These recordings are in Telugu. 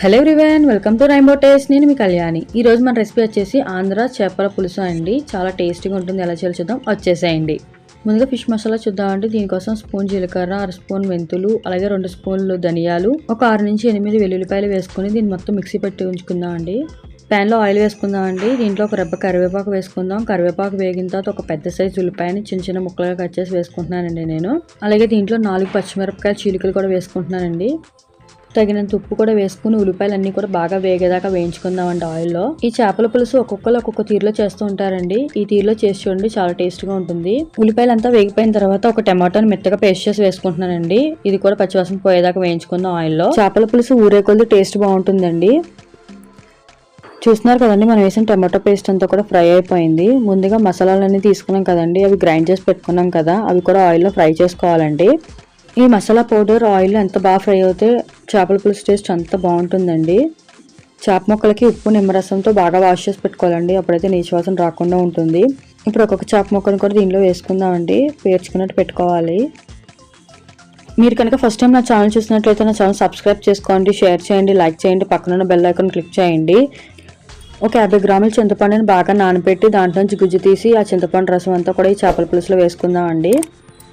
Hello everyone, welcome to rainbow taste. నేను మీ కళ్యాణి. ఈ రోజు మన రెసిపీ వచ్చేసి ఆంధ్ర చేపల పులుసు అండి. చాలా టేస్టీగా ఉంటుంది. ఎలా చేయాలో చూద్దాం, వచ్చేసేయండి. ముందుగా ఫిష్ మసాలా చూద్దామండి. దీనికోసం స్పూన్ జీలకర్ర, అర స్పూన్ మెంతులు, అలాగే 2 స్పూన్లు ధనియాలు, ఒక 6 నుంచి 8 వెల్లుల్లిపాయలు వేసుకుని దీన్ని మొత్తం మిక్సీ పెట్టి ఉంచుకుందాం అండి. ప్యాన్లో ఆయిల్ వేసుకుందాం అండి. దీంట్లో ఒక రెబ్బ కరివేపాకు వేసుకుందాం. కరివేపాకు వేగిన తర్వాత ఒక పెద్ద సైజు ఉల్లిపాయని చిన్న చిన్న ముక్కలుగా కట్ చేసి వేసుకుంటున్నానండి నేను. అలాగే దీంట్లో 4 పచ్చిమిరపకాయల చీలికలు కూడా వేసుకుంటున్నానండి. తగినంత ఉప్పు కూడా వేసుకుని ఉల్లిపాయలన్నీ కూడా బాగా వేగేదాకా వేయించుకుందామండి ఆయిల్లో. ఈ చేపల పులుసు ఒక్కొక్క తీరులో చేస్తూ ఉంటారండి. ఈ తీరులో చేసి చూడండి, చాలా టేస్ట్ గా ఉంటుంది. ఉల్లిపాయలు అంతా వేగిపోయిన తర్వాత ఒక టమాటోని మెత్తగా పేస్ట్ చేసి వేసుకుంటున్నానండి. ఇది కూడా పచ్చివాసన పోయేదాకా వేయించుకుందాం ఆయిల్లో. చేపల పులుసు ఊరే కొద్ది టేస్ట్ బాగుంటుందండి. చూస్తున్నారు కదండి, మనం వేసిన టమాటో పేస్ట్ అంతా కూడా ఫ్రై అయిపోయింది. ముందుగా మసాలాలన్నీ తీసుకున్నాం కదండి, అవి గ్రైండ్ చేసి పెట్టుకున్నాం కదా, అవి కూడా ఆయిల్లో ఫ్రై చేసుకోవాలండి. ఈ మసాలా పౌడర్ ఆయిల్ ఎంత బాగా ఫ్రై అవుతే చేపల పులుసు టేస్ట్ అంత బాగుంటుందండి. చేప ముక్కలకి ఉప్పు నిమ్మరసంతో బాగా వాష్ చేసి పెట్టుకోవాలండి, అప్పుడైతే నీచు వాసన రాకుండా ఉంటుంది. ఇప్పుడు ఒక్కొక్క చేప ముక్కను కూడా దీనిలో వేసుకుందామండి, పేర్చుకున్నట్టు పెట్టుకోవాలి. మీరు కనుక ఫస్ట్ టైం నా ఛానల్ చూసినట్లయితే నా ఛానల్ సబ్స్క్రైబ్ చేసుకోండి, షేర్ చేయండి, లైక్ చేయండి, పక్కన బెల్ ఐకాన్ క్లిక్ చేయండి. ఒక 50 గ్రాముల చింతపండుని బాగా నానబెట్టి దాంట్లో నుంచి గుజ్జు తీసి ఆ చింతపండు రసం అంతా కూడా ఈ చేపల పులుసులో వేసుకుందామండి.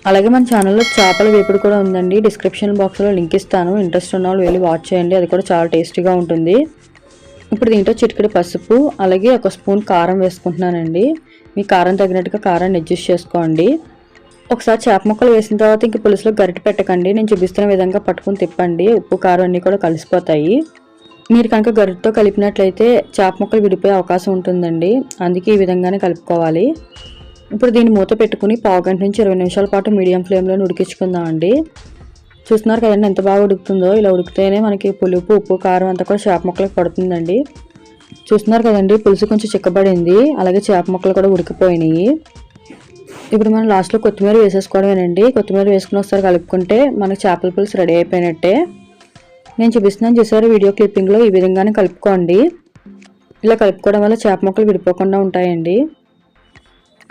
అలాగే మన ఛానల్లో చేపల వేపుడు కూడా ఉందండి, డిస్క్రిప్షన్ బాక్స్లో లింక్ ఇస్తాను. ఇంట్రెస్ట్ ఉన్న వాళ్ళు వెళ్ళి వాచ్ చేయండి, అది కూడా చాలా టేస్టీగా ఉంటుంది. ఇప్పుడు దీంట్లో చిటికెడు పసుపు, అలాగే 1 స్పూన్ కారం వేసుకుంటున్నానండి. మీ కారం తగినట్టుగా కారాన్ని అడ్జస్ట్ చేసుకోండి. ఒకసారి చేప ముక్కలు వేసిన తర్వాత ఇంక పులుసులో గరిటె పెట్టకండి, నేను చూపిస్తున్న విధంగా పట్టుకుని తిప్పండి. ఉప్పు కారం అన్నీ కూడా కలిసిపోతాయి. మీరు కనుక గరిటెతో కలిపినట్లయితే చేప ముక్కలు విడిపోయే అవకాశం ఉంటుందండి, అందుకే ఈ విధంగానే కలుపుకోవాలి. ఇప్పుడు దీన్ని మూత పెట్టుకుని 1/2 గంట నుంచి 20 నిమిషాల పాటు మీడియం ఫ్లేమ్లో ఉడికించుకుందాం అండి. చూస్తున్నారు కదండి ఎంత బాగా ఉడుకుతుందో. ఇలా ఉడికితేనే మనకి పులుపు, ఉప్పు, కారం అంతా కూడా చేప ముక్కలకు పడుతుందండి. చూస్తున్నారు కదండి, పులుసు కొంచెం చిక్కబడింది, అలాగే చేప ముక్కలు కూడా ఉడికిపోయినాయి. ఇప్పుడు మనం లాస్ట్లో కొత్తిమీర వేసేసుకోవడమేనండి. కొత్తిమీర వేసుకుని ఒకసారి కలుపుకుంటే మనకి చేపల పులుసు రెడీ అయిపోయినట్టే. నేను చూపిస్తున్నాను చూసారు వీడియో క్లిప్పింగ్లో, ఈ విధంగానే కలుపుకోండి. ఇలా కలుపుకోవడం వల్ల చేప ముక్కలు విడిపోకుండా ఉంటాయండి.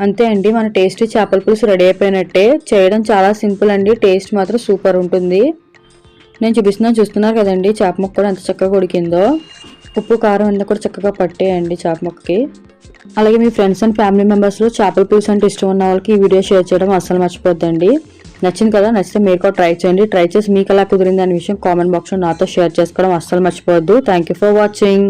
అంతే అండి, మన టేస్టీ చేపల పులుసు రెడీ అయిపోయినట్టే. చేయడం చాలా సింపుల్ అండి, టేస్ట్ మాత్రం సూపర్ ఉంటుంది. నేను చూస్తున్నారు కదండి, చేప ముక్క కూడా ఎంత చక్కగా ఉడికిందో. ఉప్పు కారం అన్నీ కూడా చక్కగా పట్టేయండి చేప ముక్కకి. అలాగే మీ ఫ్రెండ్స్ అండ్ ఫ్యామిలీ మెంబర్స్లో చేపల పులుసు అంటే ఇష్టం ఉన్న వాళ్ళకి ఈ వీడియో షేర్ చేయడం అస్సలు మర్చిపోద్దండి. నచ్చింది కదా, నచ్చితే మీరు కూడా ట్రై చేయండి. ట్రై చేసి మీకు ఎలా కుదిరింది అనే విషయం కామెంట్ బాక్స్లో నాతో షేర్ చేసుకోవడం అస్సలు మర్చిపోవద్దు. Thank you for watching.